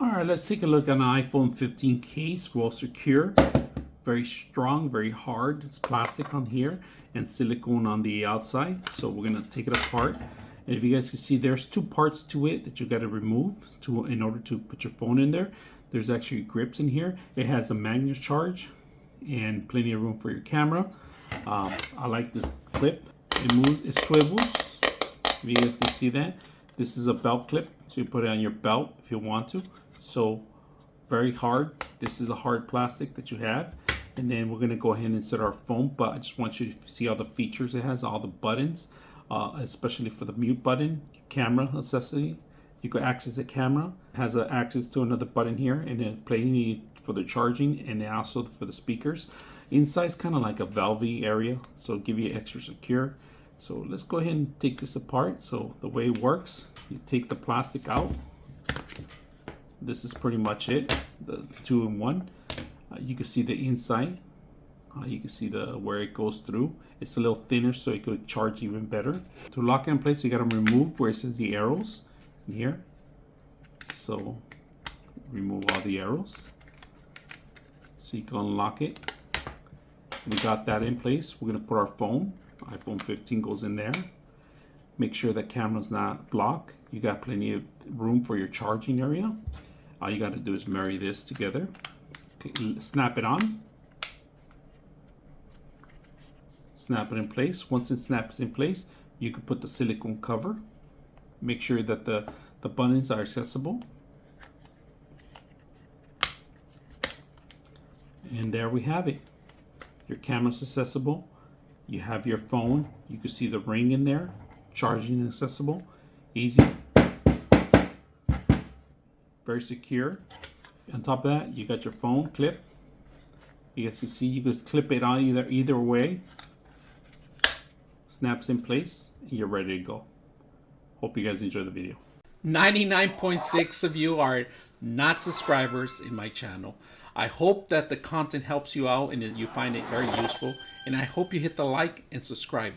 All right, let's take a look at an iPhone 15 case. Well secure, very strong, very hard. It's plastic on here and silicone on the outside. So we're gonna take it apart. And if you guys can see, there's two parts to it that you gotta remove in order to put your phone in there. There's actually grips in here. It has a magnet charge and plenty of room for your camera. I like this clip. It moves, it swivels. If you guys can see that. This is a belt clip, so you put it on your belt if you want to. So very hard. This is a hard plastic that you have. And then we're gonna go ahead and insert our phone, but I just want you to see all the features it has, all the buttons, especially for the mute button, camera accessory. You can access the camera. It has access to another button here, and then plenty for the charging, and then also for the speakers. Inside's kind of like a valvey area, so give you extra secure. So let's go ahead and take this apart. So the way it works, you take the plastic out. This is pretty much it, the 2-in-1. You can see the inside. You can see where it goes through. It's a little thinner, so it could charge even better. To lock it in place, you got to remove where it says the arrows in here. So remove all the arrows, so you can unlock it. We got that in place. We're gonna put our phone. iPhone 15 goes in there. Make sure the camera's not blocked. You got plenty of room for your charging area. All you got to do is marry this together. Okay, snap it on. Snap it in place. Once it snaps in place, you can put the silicone cover. Make sure that the buttons are accessible. And there we have it. Your camera's accessible. You have your phone. You can see the ring in there. Charging accessible. Easy. Very secure. On top of that, you got your phone clip. You guys can see, you can clip it on either way. Snaps in place, and you're ready to go. Hope you guys enjoy the video. 99.6 of you are not subscribers in my channel. I hope that the content helps you out and that you find it very useful. And I hope you hit the like and subscribe.